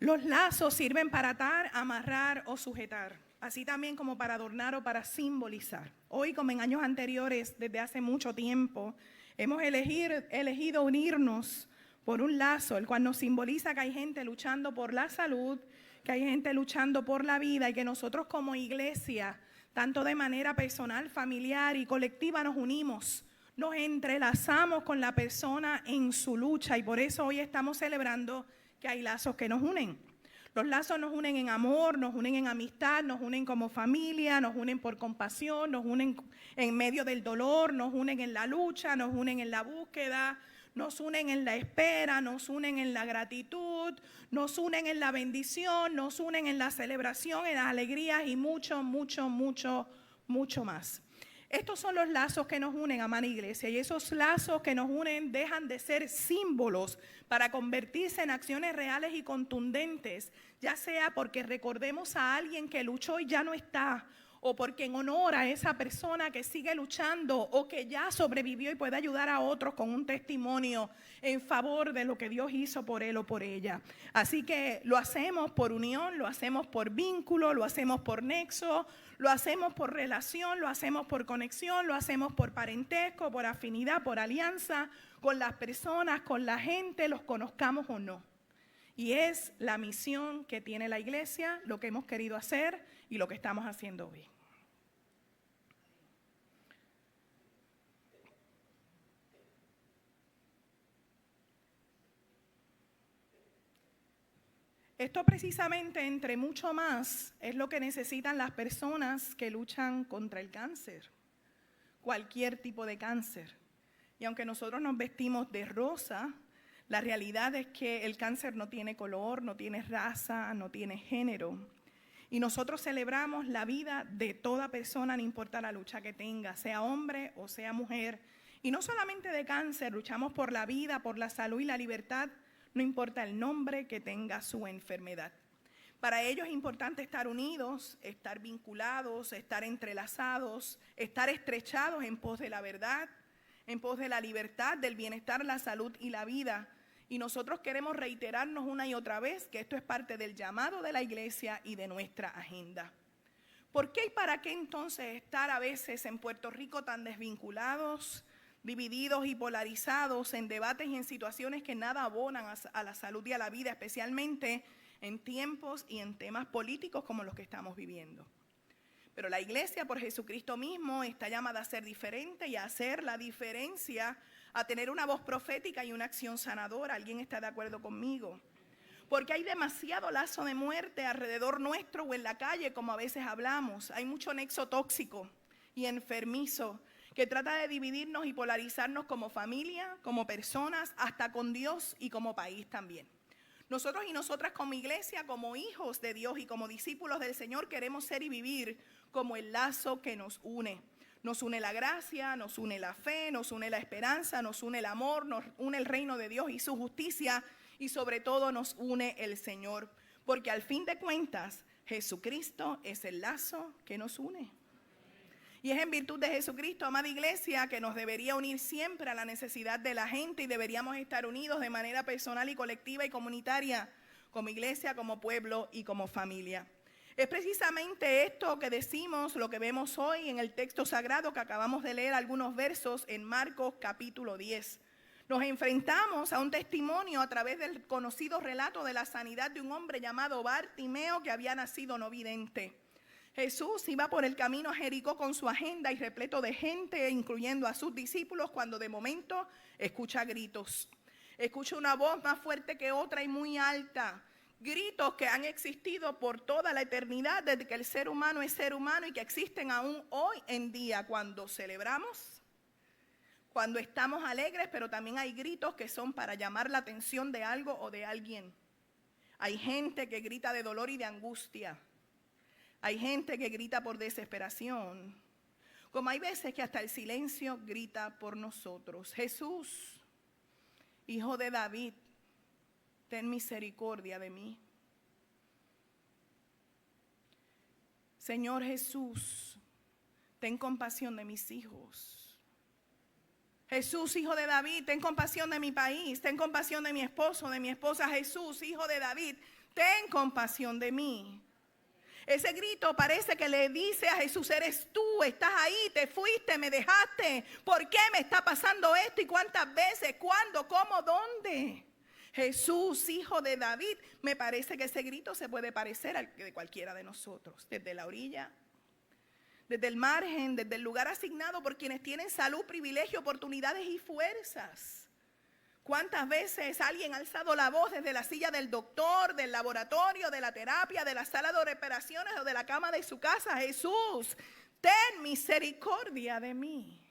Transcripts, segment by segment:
Los lazos sirven para atar, amarrar o sujetar, así también como para adornar o para simbolizar. Hoy, como en años anteriores, desde hace mucho tiempo, hemos elegido unirnos por un lazo, el cual nos simboliza que hay gente luchando por la salud, que hay gente luchando por la vida y que nosotros como iglesia, tanto de manera personal, familiar y colectiva, nos unimos, nos entrelazamos con la persona en su lucha y por eso hoy estamos celebrando que hay lazos que nos unen. Los lazos nos unen en amor, nos unen en amistad, nos unen como familia, nos unen por compasión, nos unen en medio del dolor, nos unen en la lucha, nos unen en la búsqueda, nos unen en la espera, nos unen en la gratitud, nos unen en la bendición, nos unen en la celebración, en las alegrías y mucho, mucho, mucho, mucho más. Estos son los lazos que nos unen, amada iglesia, y esos lazos que nos unen dejan de ser símbolos para convertirse en acciones reales y contundentes, ya sea porque recordemos a alguien que luchó y ya no está, o porque en honor a esa persona que sigue luchando o que ya sobrevivió y puede ayudar a otros con un testimonio en favor de lo que Dios hizo por él o por ella. Así que lo hacemos por unión, lo hacemos por vínculo, lo hacemos por nexo, lo hacemos por relación, lo hacemos por conexión, lo hacemos por parentesco, por afinidad, por alianza con las personas, con la gente, los conozcamos o no. Y es la misión que tiene la iglesia, lo que hemos querido hacer y lo que estamos haciendo hoy. Esto precisamente, entre mucho más, es lo que necesitan las personas que luchan contra el cáncer, cualquier tipo de cáncer. Y aunque nosotros nos vestimos de rosa, la realidad es que el cáncer no tiene color, no tiene raza, no tiene género. Y nosotros celebramos la vida de toda persona, no importa la lucha que tenga, sea hombre o sea mujer. Y no solamente de cáncer, luchamos por la vida, por la salud y la libertad, no importa el nombre que tenga su enfermedad. Para ello es importante estar unidos, estar vinculados, estar entrelazados, estar estrechados en pos de la verdad, en pos de la libertad, del bienestar, la salud y la vida. Y nosotros queremos reiterarnos una y otra vez que esto es parte del llamado de la iglesia y de nuestra agenda. ¿Por qué y para qué entonces estar a veces en Puerto Rico tan desvinculados, divididos y polarizados en debates y en situaciones que nada abonan a la salud y a la vida, especialmente en tiempos y en temas políticos como los que estamos viviendo? Pero la iglesia, por Jesucristo mismo, está llamada a ser diferente y a hacer la diferencia, a tener una voz profética y una acción sanadora. ¿Alguien está de acuerdo conmigo? Porque hay demasiado lazo de muerte alrededor nuestro o en la calle, como a veces hablamos. Hay mucho nexo tóxico y enfermizo que trata de dividirnos y polarizarnos como familia, como personas, hasta con Dios y como país también. Nosotros y nosotras como iglesia, como hijos de Dios y como discípulos del Señor, queremos ser y vivir como el lazo que nos une. Nos une la gracia, nos une la fe, nos une la esperanza, nos une el amor, nos une el reino de Dios y su justicia y sobre todo nos une el Señor. Porque al fin de cuentas, Jesucristo es el lazo que nos une. Y es en virtud de Jesucristo, amada iglesia, que nos debería unir siempre a la necesidad de la gente y deberíamos estar unidos de manera personal y colectiva y comunitaria, como iglesia, como pueblo y como familia. Es precisamente esto que decimos, lo que vemos hoy en el texto sagrado que acabamos de leer algunos versos en Marcos capítulo 10. Nos enfrentamos a un testimonio a través del conocido relato de la sanidad de un hombre llamado Bartimeo que había nacido no vidente. Jesús iba por el camino a Jericó con su agenda y repleto de gente, incluyendo a sus discípulos, cuando de momento escucha gritos. Escucha una voz más fuerte que otra y muy alta. Gritos que han existido por toda la eternidad desde que el ser humano es ser humano y que existen aún hoy en día cuando celebramos, cuando estamos alegres, pero también hay gritos que son para llamar la atención de algo o de alguien. Hay gente que grita de dolor y de angustia. Hay gente que grita por desesperación, como hay veces que hasta el silencio grita por nosotros. Jesús, Hijo de David, ten misericordia de mí. Señor Jesús, ten compasión de mis hijos. Jesús, Hijo de David, ten compasión de mi país, ten compasión de mi esposo, de mi esposa. Jesús, Hijo de David, ten compasión de mí. Ese grito parece que le dice a Jesús, eres tú, estás ahí, te fuiste, me dejaste. ¿Por qué me está pasando esto? ¿Y cuántas veces? ¿Cuándo? ¿Cómo? ¿Dónde? Jesús, hijo de David. Me parece que ese grito se puede parecer al de cualquiera de nosotros. Desde la orilla, desde el margen, desde el lugar asignado por quienes tienen salud, privilegio, oportunidades y fuerzas. ¿Cuántas veces alguien ha alzado la voz desde la silla del doctor, del laboratorio, de la terapia, de la sala de operaciones o de la cama de su casa? Jesús, ten misericordia de mí.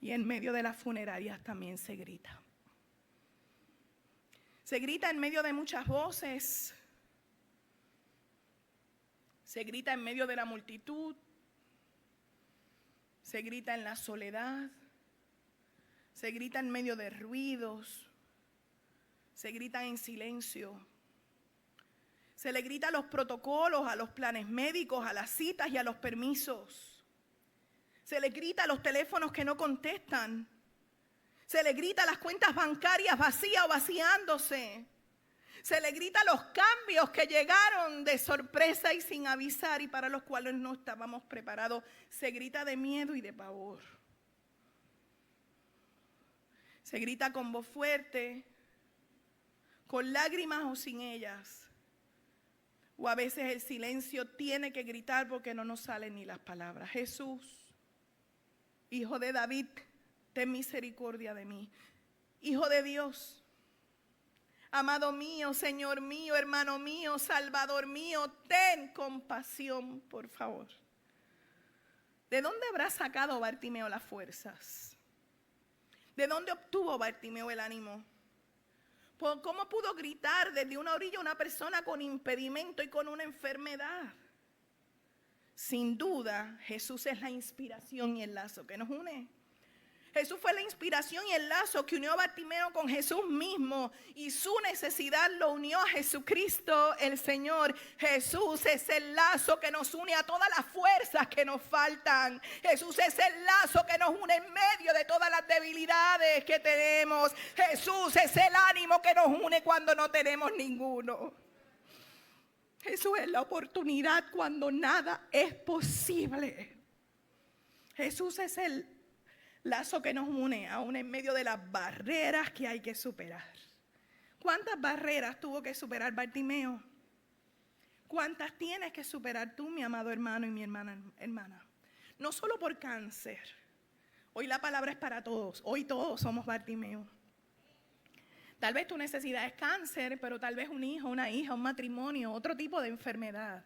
Y en medio de las funerarias también se grita. Se grita en medio de muchas voces. Se grita en medio de la multitud. Se grita en la soledad. Se grita en medio de ruidos. Se grita en silencio. Se le grita a los protocolos, a los planes médicos, a las citas y a los permisos. Se le grita a los teléfonos que no contestan. Se le grita a las cuentas bancarias vacías o vaciándose. Se le grita a los cambios que llegaron de sorpresa y sin avisar y para los cuales no estábamos preparados. Se grita de miedo y de pavor. Se grita con voz fuerte, con lágrimas o sin ellas. O a veces el silencio tiene que gritar porque no nos salen ni las palabras. Jesús, Hijo de David, ten misericordia de mí. Hijo de Dios, amado mío, Señor mío, hermano mío, Salvador mío, ten compasión, por favor. ¿De dónde habrá sacado Bartimeo las fuerzas? ¿De dónde obtuvo Bartimeo el ánimo? ¿Cómo pudo gritar desde una orilla una persona con impedimento y con una enfermedad? Sin duda, Jesús es la inspiración y el lazo que nos une. Jesús fue la inspiración y el lazo que unió a Bartimeo con Jesús mismo, y su necesidad lo unió a Jesucristo el Señor. Jesús es el lazo que nos une a todas las fuerzas que nos faltan. Jesús es el lazo que nos une en medio de todas las debilidades que tenemos. Jesús es el ánimo que nos une cuando no tenemos ninguno. Jesús es la oportunidad cuando nada es posible. Jesús es el lazo que nos une aún en medio de las barreras que hay que superar. ¿Cuántas barreras tuvo que superar Bartimeo? ¿Cuántas tienes que superar tú, mi amado hermano y mi hermana? No solo por cáncer. Hoy la palabra es para todos. Hoy todos somos Bartimeo. Tal vez tu necesidad es cáncer, pero tal vez un hijo, una hija, un matrimonio, otro tipo de enfermedad,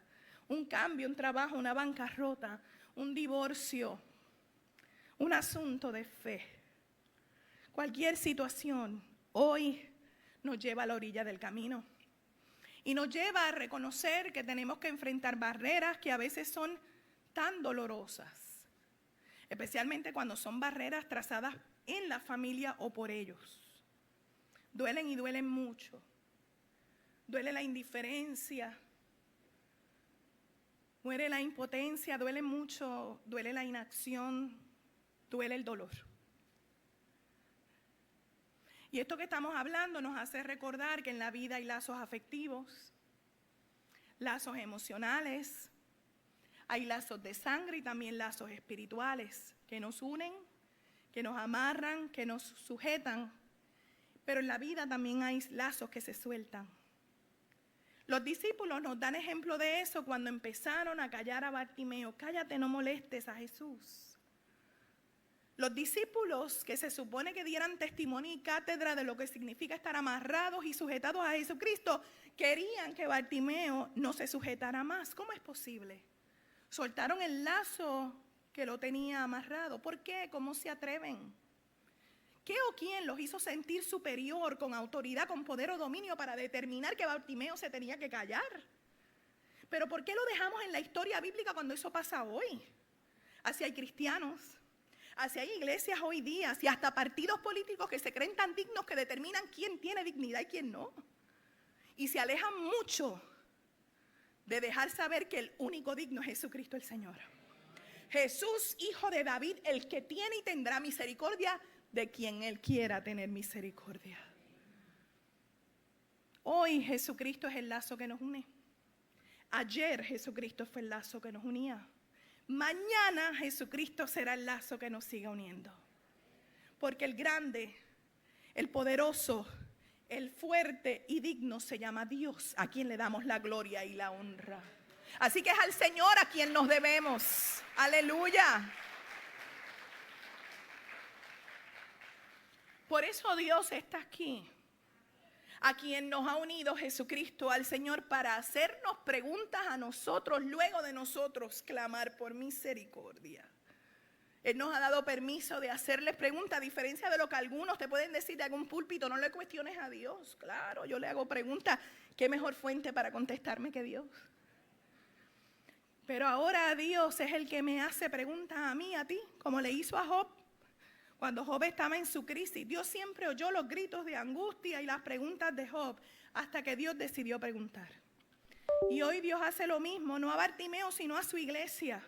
un cambio, un trabajo, una bancarrota, un divorcio, un asunto de fe. Cualquier situación hoy nos lleva a la orilla del camino y nos lleva a reconocer que tenemos que enfrentar barreras que a veces son tan dolorosas, especialmente cuando son barreras trazadas en la familia o por ellos. Duelen y duelen mucho. Duele la indiferencia. Duele la impotencia, duele mucho, duele la inacción, duele el dolor. Y esto que estamos hablando nos hace recordar que en la vida hay lazos afectivos, lazos emocionales, hay lazos de sangre y también lazos espirituales que nos unen, que nos amarran, que nos sujetan. Pero en la vida también hay lazos que se sueltan. Los discípulos nos dan ejemplo de eso cuando empezaron a callar a Bartimeo. Cállate, no molestes a Jesús. Los discípulos que se supone que dieran testimonio y cátedra de lo que significa estar amarrados y sujetados a Jesucristo, querían que Bartimeo no se sujetara más. ¿Cómo es posible? Soltaron el lazo que lo tenía amarrado. ¿Por qué? ¿Cómo se atreven? ¿Qué o quién los hizo sentir superior, con autoridad, con poder o dominio para determinar que Bartimeo se tenía que callar? Pero ¿por qué lo dejamos en la historia bíblica cuando eso pasa hoy? Así hay cristianos, así hay iglesias hoy día, así hasta partidos políticos que se creen tan dignos que determinan quién tiene dignidad y quién no. Y se alejan mucho de dejar saber que el único digno es Jesucristo el Señor. Jesús, hijo de David, el que tiene y tendrá misericordia de quien Él quiera tener misericordia. Hoy Jesucristo es el lazo que nos une. Ayer Jesucristo fue el lazo que nos unía. Mañana Jesucristo será el lazo que nos siga uniendo. Porque el grande, el poderoso, el fuerte y digno se llama Dios, a quien le damos la gloria y la honra. Así que es al Señor a quien nos debemos. Aleluya. Por eso Dios está aquí, a quien nos ha unido Jesucristo, al Señor, para hacernos preguntas a nosotros, luego de nosotros clamar por misericordia. Él nos ha dado permiso de hacerles preguntas, a diferencia de lo que algunos te pueden decir de algún púlpito. No le cuestiones a Dios. Claro, yo le hago preguntas. ¿Qué mejor fuente para contestarme que Dios? Pero ahora Dios es el que me hace preguntas a mí, a ti, como le hizo a Job. Cuando Job estaba en su crisis, Dios siempre oyó los gritos de angustia y las preguntas de Job, hasta que Dios decidió preguntar. Y hoy Dios hace lo mismo, no a Bartimeo, sino a su iglesia.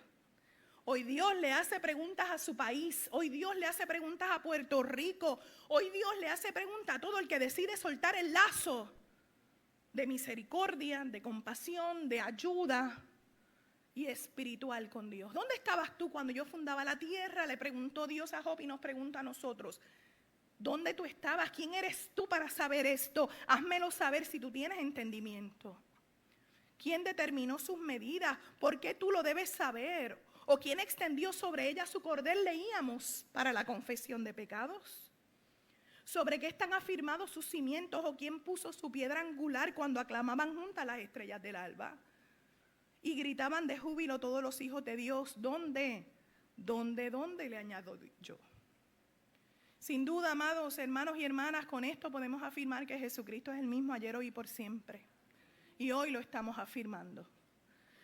Hoy Dios le hace preguntas a su país, hoy Dios le hace preguntas a Puerto Rico, hoy Dios le hace preguntas a todo el que decide soltar el lazo de misericordia, de compasión, de ayuda y espiritual con Dios. ¿Dónde estabas tú cuando yo fundaba la tierra? Le preguntó Dios a Job y nos pregunta a nosotros. ¿Dónde tú estabas? ¿Quién eres tú para saber esto? Házmelo saber si tú tienes entendimiento. ¿Quién determinó sus medidas? ¿Por qué tú lo debes saber? ¿O quién extendió sobre ella su cordel? Leíamos para la confesión de pecados. ¿Sobre qué están afirmados sus cimientos? ¿O quién puso su piedra angular cuando aclamaban juntas las estrellas del alba? Y gritaban de júbilo todos los hijos de Dios. ¿Dónde? ¿Dónde? Le añado yo. Sin duda, amados hermanos y hermanas, con esto podemos afirmar que Jesucristo es el mismo ayer, hoy y por siempre. Y hoy lo estamos afirmando.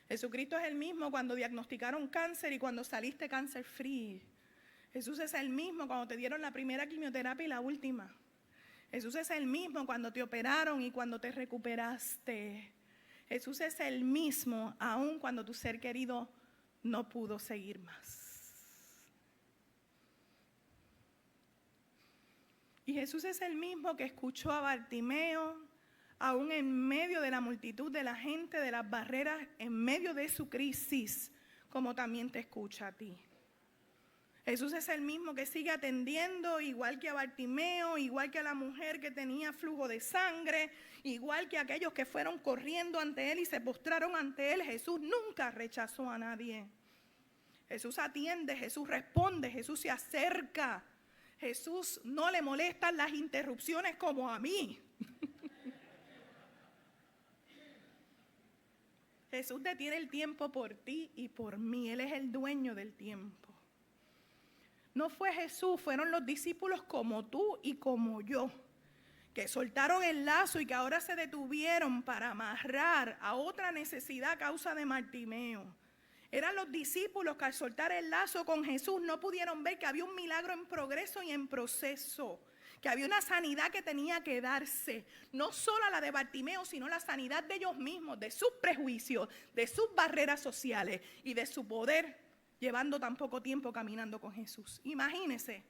Jesucristo es el mismo cuando diagnosticaron cáncer y cuando saliste cáncer free. Jesús es el mismo cuando te dieron la primera quimioterapia y la última. Jesús es el mismo cuando te operaron y cuando te recuperaste. Jesús es el mismo aun cuando tu ser querido no pudo seguir más. Y Jesús es el mismo que escuchó a Bartimeo, aún en medio de la multitud de la gente, de las barreras, en medio de su crisis, como también te escucha a ti. Jesús es el mismo que sigue atendiendo, igual que a Bartimeo, igual que a la mujer que tenía flujo de sangre, igual que a aquellos que fueron corriendo ante Él y se postraron ante Él. Jesús nunca rechazó a nadie. Jesús atiende, Jesús responde, Jesús se acerca. Jesús no le molestan las interrupciones como a mí. Jesús detiene el tiempo por ti y por mí. Él es el dueño del tiempo. No fue Jesús, fueron los discípulos como tú y como yo, que soltaron el lazo y que ahora se detuvieron para amarrar a otra necesidad a causa de Bartimeo. Eran los discípulos que al soltar el lazo con Jesús no pudieron ver que había un milagro en progreso y en proceso, que había una sanidad que tenía que darse, no solo la de Bartimeo, sino la sanidad de ellos mismos, de sus prejuicios, de sus barreras sociales y de su poder, llevando tan poco tiempo caminando con Jesús. Imagínense,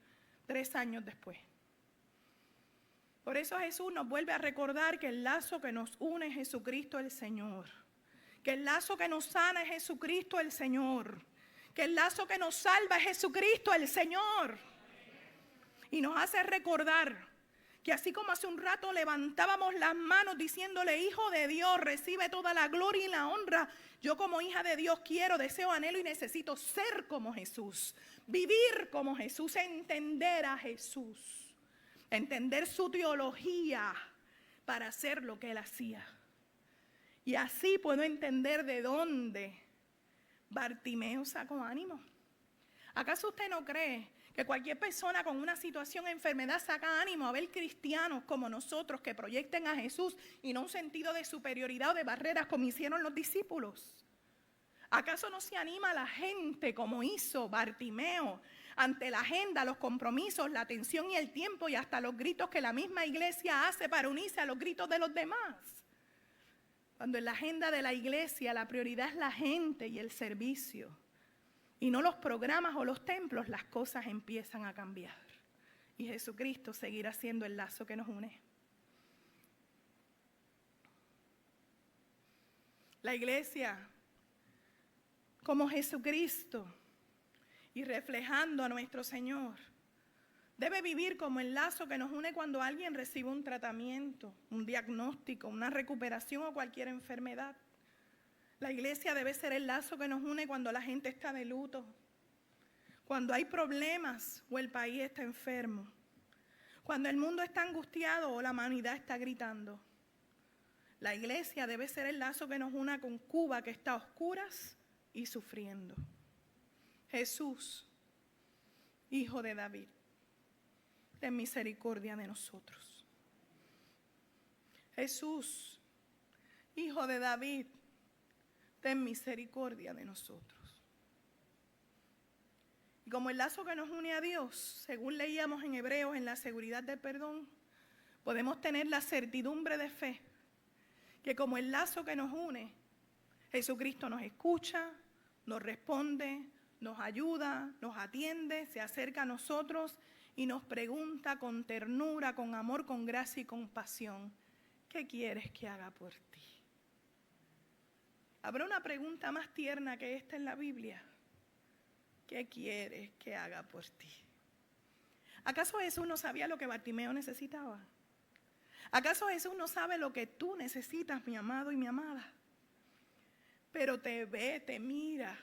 3 años después. Por eso Jesús nos vuelve a recordar que el lazo que nos une es Jesucristo el Señor. Que el lazo que nos sana es Jesucristo el Señor. Que el lazo que nos salva es Jesucristo el Señor. Y nos hace recordar que así como hace un rato levantábamos las manos diciéndole, Hijo de Dios, recibe toda la gloria y la honra. Yo como hija de Dios quiero, deseo, anhelo y necesito ser como Jesús. Vivir como Jesús, entender a Jesús. Entender su teología para hacer lo que Él hacía. Y así puedo entender de dónde Bartimeo sacó ánimo. ¿Acaso usted no cree que cualquier persona con una situación de enfermedad saca ánimo a ver cristianos como nosotros que proyecten a Jesús y no un sentido de superioridad o de barreras como hicieron los discípulos? ¿Acaso no se anima la gente como hizo Bartimeo ante la agenda, los compromisos, la atención y el tiempo y hasta los gritos que la misma iglesia hace para unirse a los gritos de los demás? Cuando en la agenda de la iglesia la prioridad es la gente y el servicio. y no los programas o los templos, las cosas empiezan a cambiar. Y Jesucristo seguirá siendo el lazo que nos une. La iglesia, como Jesucristo y reflejando a nuestro Señor, debe vivir como el lazo que nos une cuando alguien recibe un tratamiento, un diagnóstico, una recuperación o cualquier enfermedad. La iglesia debe ser el lazo que nos une cuando la gente está de luto, cuando hay problemas o el país está enfermo, cuando el mundo está angustiado o la humanidad está gritando. La iglesia debe ser el lazo que nos una con Cuba, que está a oscuras y sufriendo. Jesús, Hijo de David, ten misericordia de nosotros. Jesús, Hijo de David, ten misericordia de nosotros. Y como el lazo que nos une a Dios, según leíamos en Hebreos, en la seguridad del perdón, podemos tener la certidumbre de fe, que como el lazo que nos une, Jesucristo nos escucha, nos responde, nos ayuda, nos atiende, se acerca a nosotros y nos pregunta con ternura, con amor, con gracia y compasión, ¿qué quieres que haga por ti? ¿Habrá una pregunta más tierna que esta en la Biblia? ¿Qué quieres que haga por ti? ¿Acaso Jesús no sabía lo que Bartimeo necesitaba? ¿Acaso Jesús no sabe lo que tú necesitas, mi amado y mi amada? Pero te ve, te mira,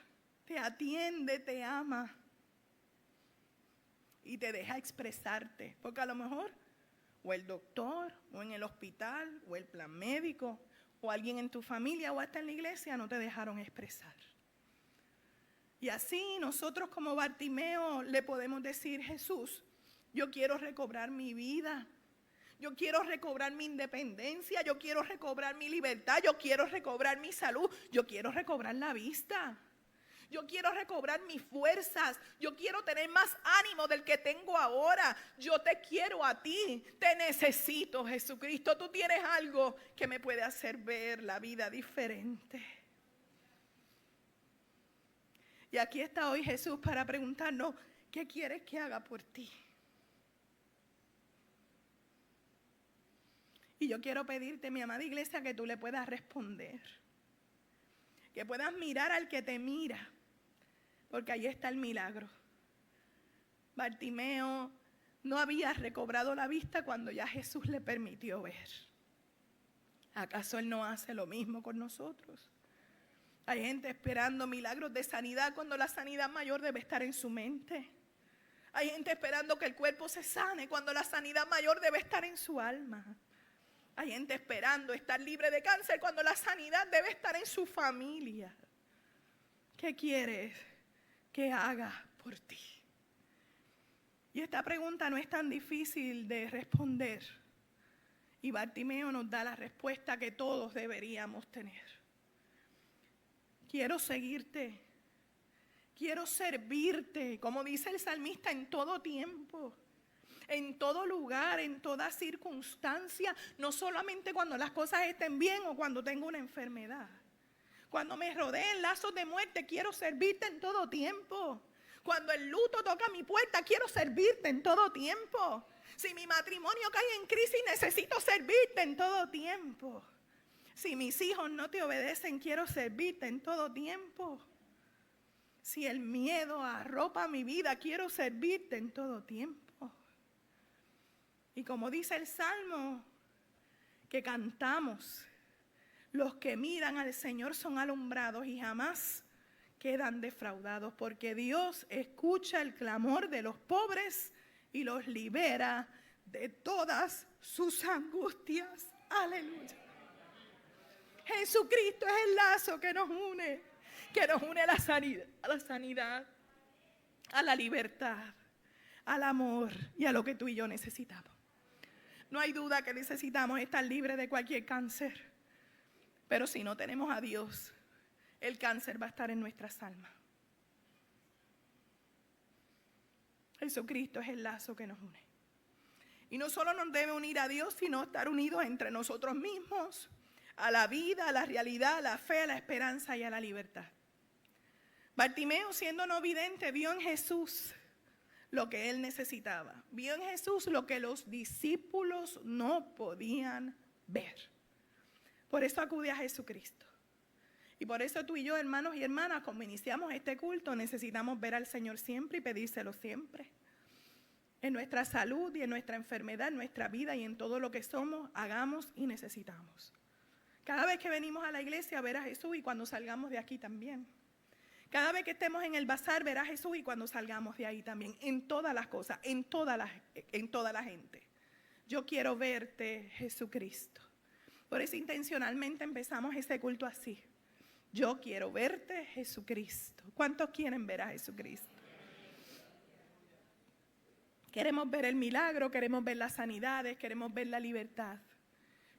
te atiende, te ama y te deja expresarte. Porque a lo mejor o el doctor, o en el hospital, o el plan médico, o alguien en tu familia o hasta en la iglesia no te dejaron expresar. Y así nosotros como Bartimeo le podemos decir, Jesús, yo quiero recobrar mi vida. Yo quiero recobrar mi independencia, yo quiero recobrar mi libertad, yo quiero recobrar mi salud, yo quiero recobrar la vista. Yo quiero recobrar mis fuerzas, yo quiero tener más ánimo del que tengo ahora. Yo te quiero a ti, te necesito, Jesucristo. Tú tienes algo que me puede hacer ver la vida diferente. Y aquí está hoy Jesús para preguntarnos, ¿qué quieres que haga por ti? Y yo quiero pedirte, mi amada iglesia, que tú le puedas responder. Que puedas mirar al que te mira, porque ahí está el milagro. Bartimeo no había recobrado la vista cuando ya Jesús le permitió ver. ¿Acaso Él no hace lo mismo con nosotros? Hay gente esperando milagros de sanidad cuando la sanidad mayor debe estar en su mente. Hay gente esperando que el cuerpo se sane cuando la sanidad mayor debe estar en su alma. Hay gente esperando estar libre de cáncer cuando la sanidad debe estar en su familia. ¿Qué quieres que haga por ti? Y esta pregunta no es tan difícil de responder. Y Bartimeo nos da la respuesta que todos deberíamos tener. Quiero seguirte. Quiero servirte, como dice el salmista, en todo tiempo. En todo lugar, en toda circunstancia, no solamente cuando las cosas estén bien o cuando tengo una enfermedad. Cuando me rodeen lazos de muerte, quiero servirte en todo tiempo. Cuando el luto toca mi puerta, quiero servirte en todo tiempo. Si mi matrimonio cae en crisis, necesito servirte en todo tiempo. Si mis hijos no te obedecen, quiero servirte en todo tiempo. Si el miedo arropa mi vida, quiero servirte en todo tiempo. Y como dice el Salmo que cantamos, los que miran al Señor son alumbrados y jamás quedan defraudados, porque Dios escucha el clamor de los pobres y los libera de todas sus angustias. Aleluya. Jesucristo es el lazo que nos une a la sanidad, a la libertad, al amor y a lo que tú y yo necesitamos. No hay duda que necesitamos estar libres de cualquier cáncer, pero si no tenemos a Dios, el cáncer va a estar en nuestras almas. Jesucristo es el lazo que nos une. Y no solo nos debe unir a Dios, sino estar unidos entre nosotros mismos, a la vida, a la realidad, a la fe, a la esperanza y a la libertad. Bartimeo, siendo no vidente, vio en Jesús lo que él necesitaba. Vio en Jesús lo que los discípulos no podían ver. Por eso acude a Jesucristo. Y por eso tú y yo, hermanos y hermanas, como iniciamos este culto, necesitamos ver al Señor siempre y pedírselo siempre. En nuestra salud y en nuestra enfermedad, en nuestra vida y en todo lo que somos, hagamos y necesitamos. Cada vez que venimos a la iglesia, ver a Jesús, y cuando salgamos de aquí también. Cada vez que estemos en el bazar, ver a Jesús, y cuando salgamos de ahí también. En todas las cosas, en toda la gente. Yo quiero verte, Jesucristo. Por eso intencionalmente empezamos ese culto así. Yo quiero verte, Jesucristo. ¿Cuántos quieren ver a Jesucristo? Queremos ver el milagro, queremos ver las sanidades, queremos ver la libertad.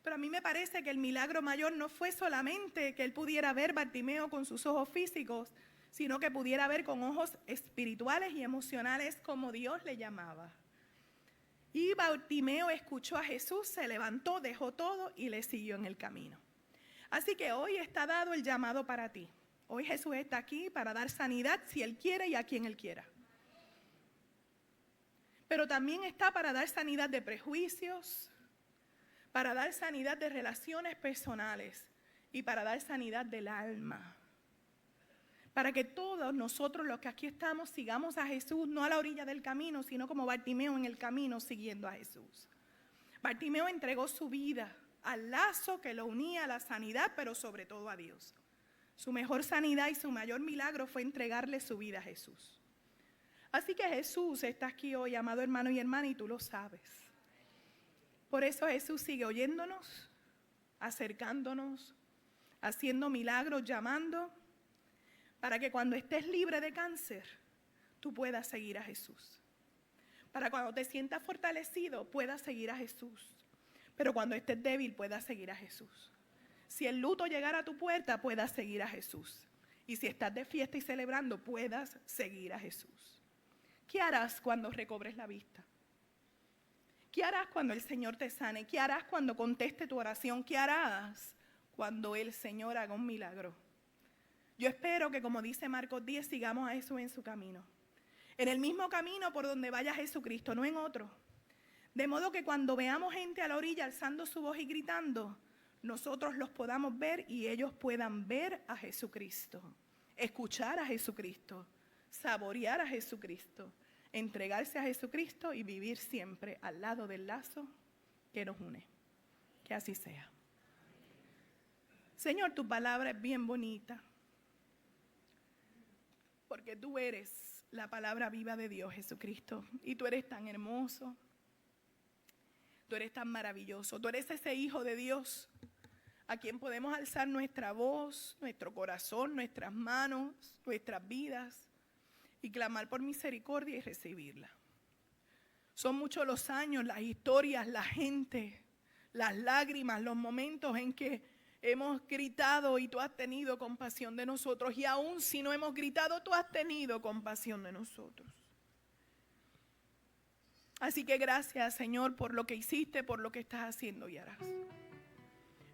Pero a mí me parece que el milagro mayor no fue solamente que él pudiera ver Bartimeo con sus ojos físicos, sino que pudiera ver con ojos espirituales y emocionales como Dios le llamaba. Y Bartimeo escuchó a Jesús, se levantó, dejó todo y le siguió en el camino. Así que hoy está dado el llamado para ti. Hoy Jesús está aquí para dar sanidad si Él quiere y a quien Él quiera. Pero también está para dar sanidad de prejuicios, para dar sanidad de relaciones personales y para dar sanidad del alma. Para que todos nosotros los que aquí estamos sigamos a Jesús, no a la orilla del camino, sino como Bartimeo en el camino siguiendo a Jesús. Bartimeo entregó su vida al lazo que lo unía a la sanidad, pero sobre todo a Dios. Su mejor sanidad y su mayor milagro fue entregarle su vida a Jesús. Así que Jesús está aquí hoy, amado hermano y hermana, y tú lo sabes. Por eso Jesús sigue oyéndonos, acercándonos, haciendo milagros, llamando, para que cuando estés libre de cáncer, tú puedas seguir a Jesús. Para cuando te sientas fortalecido, puedas seguir a Jesús. Pero cuando estés débil, puedas seguir a Jesús. Si el luto llegara a tu puerta, puedas seguir a Jesús. Y si estás de fiesta y celebrando, puedas seguir a Jesús. ¿Qué harás cuando recobres la vista? ¿Qué harás cuando el Señor te sane? ¿Qué harás cuando conteste tu oración? ¿Qué harás cuando el Señor haga un milagro? Yo espero que, como dice Marcos 10, sigamos a Jesús en su camino. En el mismo camino por donde vaya Jesucristo, no en otro. De modo que cuando veamos gente a la orilla alzando su voz y gritando, nosotros los podamos ver y ellos puedan ver a Jesucristo, escuchar a Jesucristo, saborear a Jesucristo, entregarse a Jesucristo y vivir siempre al lado del lazo que nos une. Que así sea. Señor, tu palabra es bien bonita, porque tú eres la palabra viva de Dios, Jesucristo, y tú eres tan hermoso. Tú eres tan maravilloso, tú eres ese Hijo de Dios a quien podemos alzar nuestra voz, nuestro corazón, nuestras manos, nuestras vidas y clamar por misericordia y recibirla. Son muchos los años, las historias, la gente, las lágrimas, los momentos en que hemos gritado y tú has tenido compasión de nosotros, y aún si no hemos gritado, tú has tenido compasión de nosotros. Así que gracias, Señor, por lo que hiciste, por lo que estás haciendo y harás.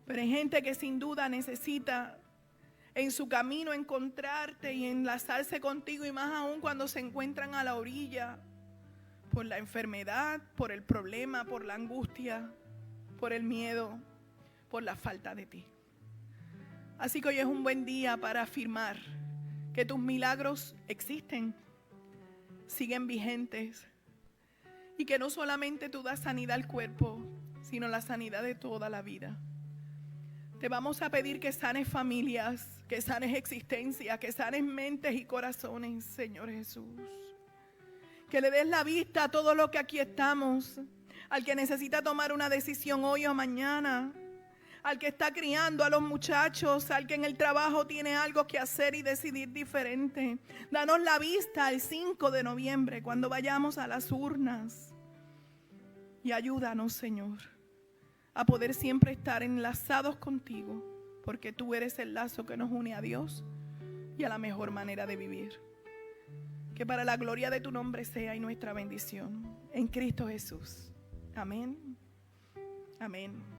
Pero hay gente que sin duda necesita en su camino encontrarte y enlazarse contigo, y más aún cuando se encuentran a la orilla, por la enfermedad, por el problema, por la angustia, por el miedo, por la falta de ti. Así que hoy es un buen día para afirmar que tus milagros existen, siguen vigentes, y que no solamente tú das sanidad al cuerpo, sino la sanidad de toda la vida. Te vamos a pedir que sanes familias, que sanes existencias, que sanes mentes y corazones, Señor Jesús. Que le des la vista a todo lo que aquí estamos, al que necesita tomar una decisión hoy o mañana, al que está criando a los muchachos, al que en el trabajo tiene algo que hacer y decidir diferente. Danos la vista el 5 de noviembre cuando vayamos a las urnas. Y ayúdanos, Señor, a poder siempre estar enlazados contigo, porque tú eres el lazo que nos une a Dios y a la mejor manera de vivir. Que para la gloria de tu nombre sea y nuestra bendición en Cristo Jesús. Amén. Amén.